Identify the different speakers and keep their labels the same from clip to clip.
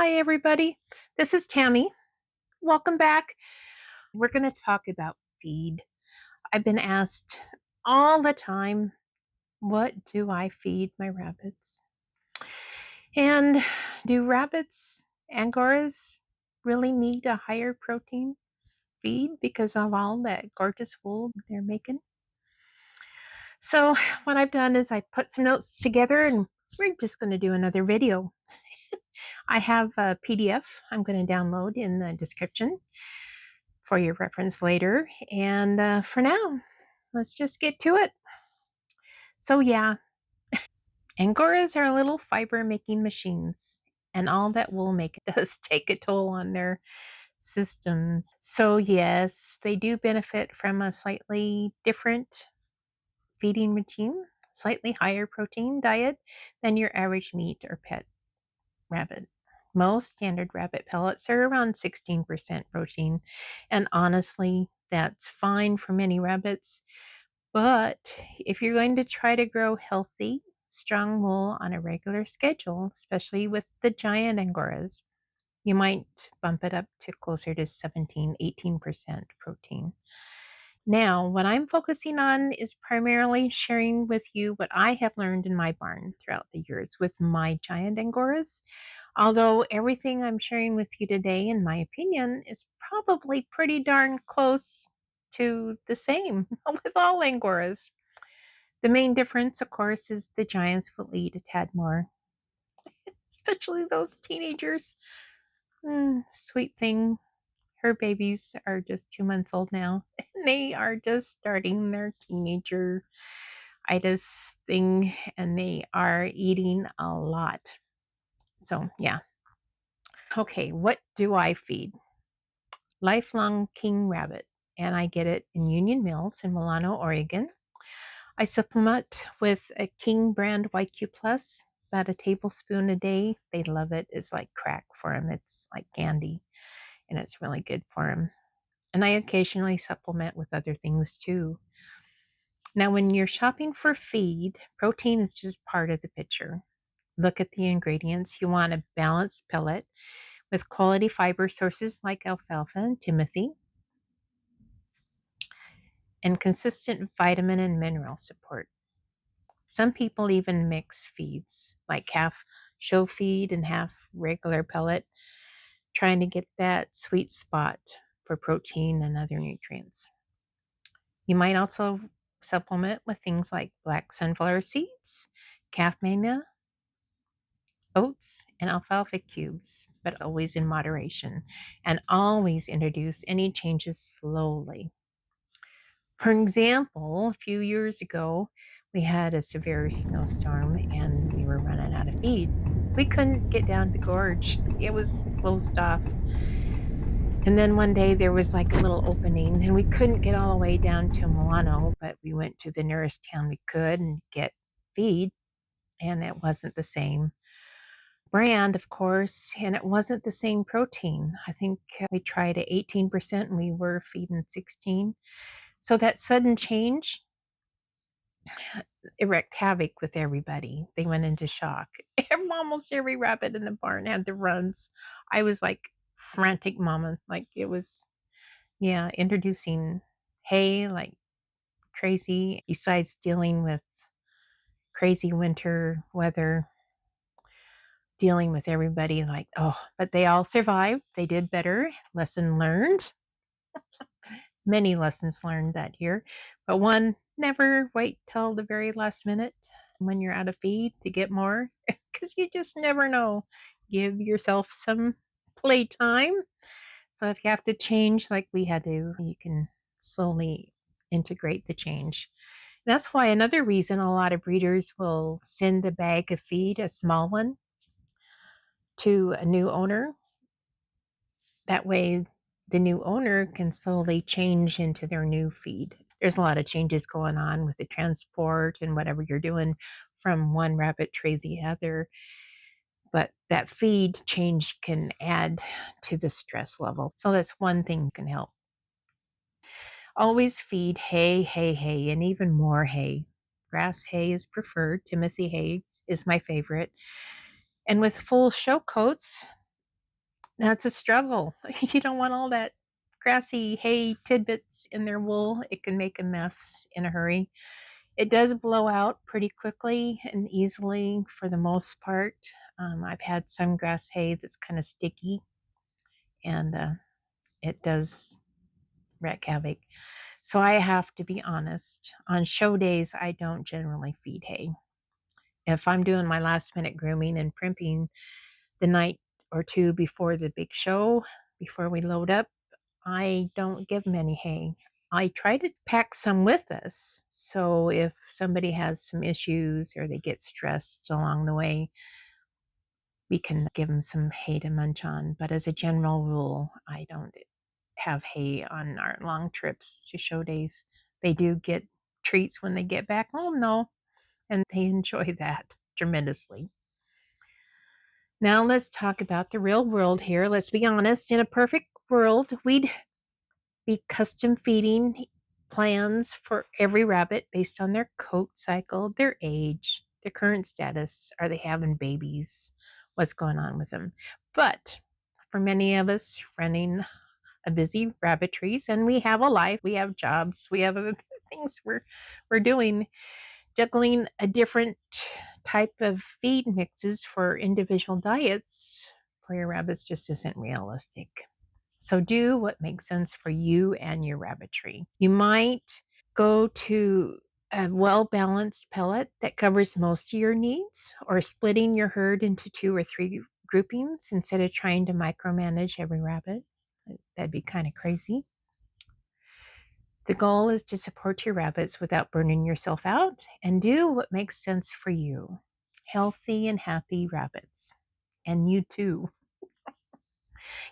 Speaker 1: Hi, everybody. This is Tammy. Welcome back. We're going to talk about feed. I've been asked all the time, what do I feed my rabbits? And do rabbits, Angoras, really need a higher protein feed because of all that gorgeous wool they're making? So, what I've done is I put some notes together and we're just going to do another video. I have a PDF I'm going to download in the description for your reference later. And for now, let's just get to it. So, yeah, Angoras are little fiber making machines, and all that will make it does take a toll on their systems. So, yes, they do benefit from a slightly different feeding regime, slightly higher protein diet than your average meat or pet rabbit. Most standard rabbit pellets are around 16% protein, and honestly, that's fine for many rabbits. But if you're going to try to grow healthy, strong wool on a regular schedule, especially with the giant Angoras, you might bump it up to closer to 17, 18% protein. Now, what I'm focusing on is primarily sharing with you what I have learned in my barn throughout the years with my giant Angoras. Although everything I'm sharing with you today, in my opinion, is probably pretty darn close to the same with all Angoras. The main difference, of course, is the giants will eat a tad more, especially those teenagers. Sweet thing. Her babies are just 2 months old now. And they are just starting their teenager itis thing, and they are eating a lot. So, yeah. Okay, what do I feed? Lifelong king rabbit, and I get it in Union Mills in Milano, Oregon. I supplement with a King brand YQ Plus, about a tablespoon a day. They love it. It's like crack for them. It's like candy, and it's really good for them. And I occasionally supplement with other things too. Now, when you're shopping for feed, protein is just part of the picture. Look at the ingredients. You want a balanced pellet with quality fiber sources like alfalfa and timothy, and consistent vitamin and mineral support. Some people even mix feeds, like half show feed and half regular pellet, trying to get that sweet spot for protein and other nutrients. You might also supplement with things like black sunflower seeds, calf mania, oats, and alfalfa cubes, but always in moderation. And always introduce any changes slowly. For example, a few years ago, we had a severe snowstorm and we were running out of feed. We couldn't get down the gorge, it was closed off. And then one day there was like a little opening, and we couldn't get all the way down to Milano, but we went to the nearest town we could and get feed, and it wasn't the same brand, of course, and it wasn't the same protein. I think we tried at 18% and we were feeding 16. So that sudden change, it wreaked havoc with everybody. They went into shock. Almost every rabbit in the barn had the runs. I was like frantic mama. Like it was, yeah, introducing hay like crazy, besides dealing with crazy winter weather, dealing with everybody like, oh, but they all survived. They did better. Lesson learned. Many lessons learned that year. But one, never wait till the very last minute when you're out of feed to get more because you just never know. Give yourself some playtime. So if you have to change like we had to, you can slowly integrate the change. That's why another reason a lot of breeders will send a bag of feed, a small one, to a new owner. That way, the new owner can slowly change into their new feed. There's a lot of changes going on with the transport and whatever you're doing from one rabbit tray to the other. But that feed change can add to the stress level. So that's one thing that can help. Always feed hay, hay, hay, and even more hay. Grass hay is preferred. Timothy hay is my favorite. And with full show coats, That's a struggle. You don't want all that grassy hay tidbits in their wool. It can make a mess in a hurry. It does blow out pretty quickly and easily for the most part. I've had some grass hay that's kind of sticky, and it does wreak havoc. So I have to be honest. On show days, I don't generally feed hay. If I'm doing my last minute grooming and primping the night or two before the big show, before we load up, I don't give them any hay. I try to pack some with us. So if somebody has some issues or they get stressed along the way, we can give them some hay to munch on. But as a general rule, I don't have hay on our long trips to show days. They do get treats when they get back home, though, and they enjoy that tremendously. Now let's talk about the real world here. Let's be honest. In a perfect world, we'd be custom feeding plans for every rabbit based on their coat cycle, their age, their current status. Are they having babies? What's going on with them? But for many of us running a busy rabbitries, and we have a life, we have jobs, we have other things we're doing, juggling a different type of feed mixes for individual diets for your rabbits just isn't realistic. So do what makes sense for you and your rabbitry. You might go to a well balanced pellet that covers most of your needs, or splitting your herd into 2 or 3 groupings instead of trying to micromanage every rabbit. That'd be kind of crazy. The goal is to support your rabbits without burning yourself out and do what makes sense for you. Healthy and happy rabbits. And you too.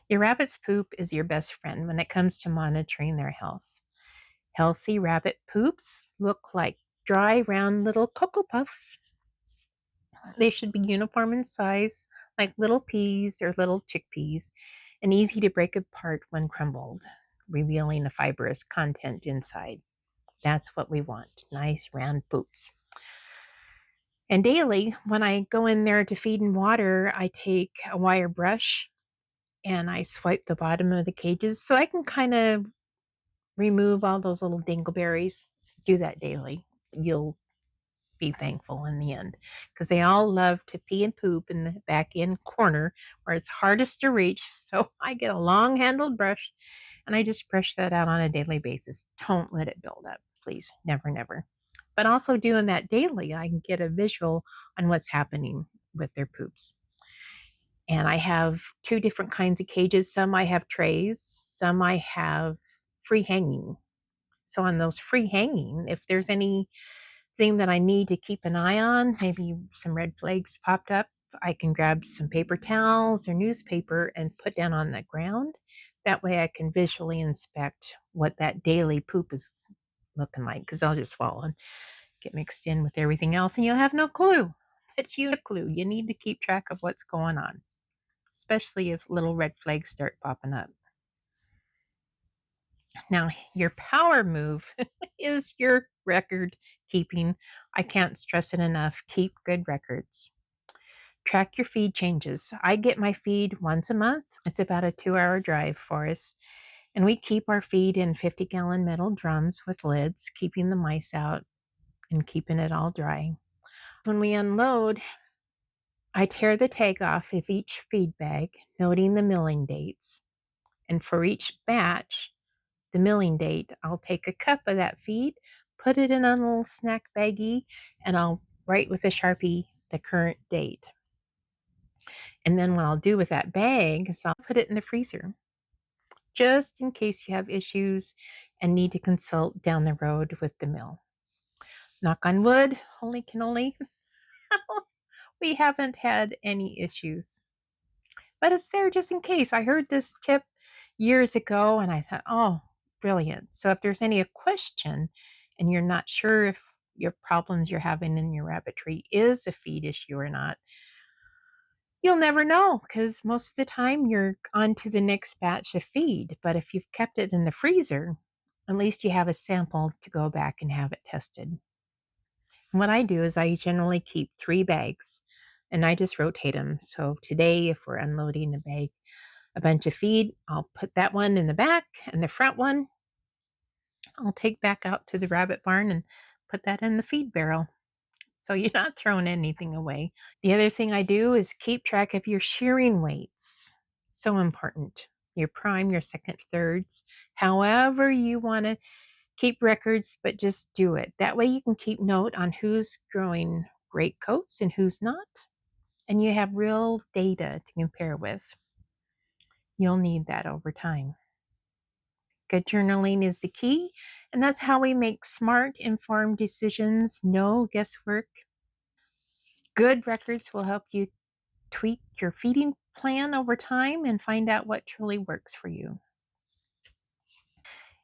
Speaker 1: Your rabbit's poop is your best friend when it comes to monitoring their health. Healthy rabbit poops look like dry, round little Cocoa Puffs. They should be uniform in size, like little peas or little chickpeas, and easy to break apart when crumbled, revealing the fibrous content inside. That's what we want, nice round poops. And daily, when I go in there to feed and water, I take a wire brush and I swipe the bottom of the cages so I can kind of remove all those little dingleberries. Do that daily. You'll be thankful in the end because they all love to pee and poop in the back end corner where it's hardest to reach. So I get a long handled brush and I just brush that out on a daily basis. Don't let it build up, please. Never, never. But also doing that daily, I can get a visual on what's happening with their poops. And I have 2 different kinds of cages. Some I have trays, some I have free hanging. So on those free hanging, if there's anything that I need to keep an eye on, maybe some red flags popped up, I can grab some paper towels or newspaper and put down on the ground. That way I can visually inspect what that daily poop is looking like because they'll just fall and get mixed in with everything else and you'll have no clue. It's you a clue. You need to keep track of what's going on, especially if little red flags start popping up. Now, your power move is your record keeping. I can't stress it enough. Keep good records. Track your feed changes. I get my feed once a month. It's about a 2-hour drive for us. And we keep our feed in 50-gallon metal drums with lids, keeping the mice out and keeping it all dry. When we unload, I tear the tag off of each feed bag, noting the milling dates. And for each batch, the milling date, I'll take a cup of that feed, put it in a little snack baggie, and I'll write with a Sharpie the current date. And then what I'll do with that bag is I'll put it in the freezer just in case you have issues and need to consult down the road with the mill. Knock on wood, holy cannoli, we haven't had any issues. But it's there just in case. I heard this tip years ago and I thought, oh, brilliant. So if there's any question and you're not sure if your problems you're having in your rabbitry is a feed issue or not, you'll never know because most of the time you're on to the next batch of feed. But if you've kept it in the freezer, at least you have a sample to go back and have it tested. And what I do is I generally keep 3 bags and I just rotate them. So today, if we're unloading a bag a bunch of feed. I'll put that one in the back, and the front one I'll take back out to the rabbit barn and put that in the feed barrel. So you're not throwing anything away. The other thing I do is keep track of your shearing weights. So important. Your prime, your second, thirds, however you want to keep records, but just do it. That way you can keep note on who's growing great coats and who's not. And you have real data to compare with. You'll need that over time. Good journaling is the key, and that's how we make smart, informed decisions. No guesswork. Good records will help you tweak your feeding plan over time and find out what truly works for you.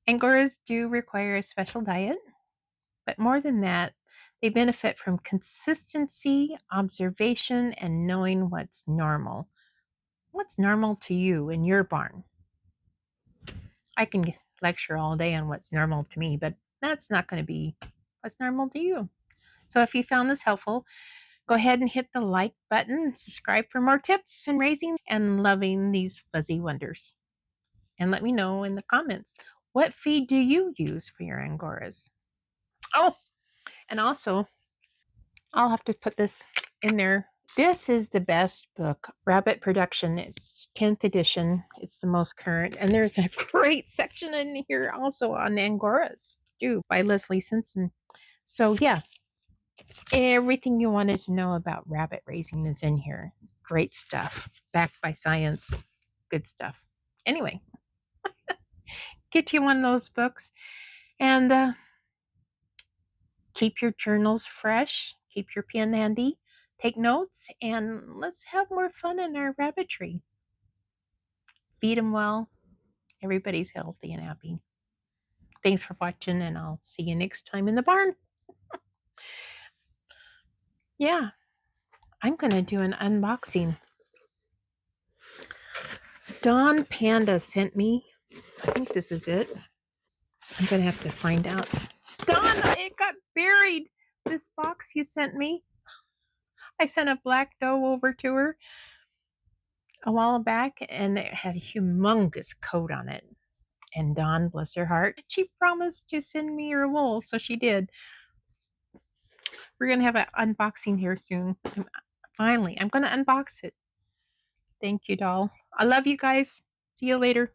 Speaker 1: Angoras do require a special diet, but more than that, they benefit from consistency, observation, and knowing what's normal. What's normal to you in your barn? I can lecture all day on what's normal to me, but that's not going to be what's normal to you. So if you found this helpful, go ahead and hit the like button, subscribe for more tips in raising and loving these fuzzy wonders. And let me know in the comments, what feed do you use for your Angoras? Oh, and also, I'll have to put this in there. This is the best book, Rabbit Production. It's 10th edition. It's the most current. And there's a great section in here also on Angoras, too, by Leslie Simpson. So, yeah, everything you wanted to know about rabbit raising is in here. Great stuff, backed by science. Good stuff. Anyway, get you one of those books and keep your journals fresh, keep your pen handy, take notes, and let's have more fun in our rabbitry. Feed them well. Everybody's healthy and happy. Thanks for watching, and I'll see you next time in the barn. Yeah, I'm going to do an unboxing. Dawn Panda sent me. I think this is it. I'm going to have to find out. Dawn, it got buried. This box you sent me. I sent a black doe over to her a while back, and it had a humongous coat on it. And Dawn, bless her heart, she promised to send me her wool, so she did. We're going to have an unboxing here soon. Finally, I'm going to unbox it. Thank you, doll. I love you guys. See you later.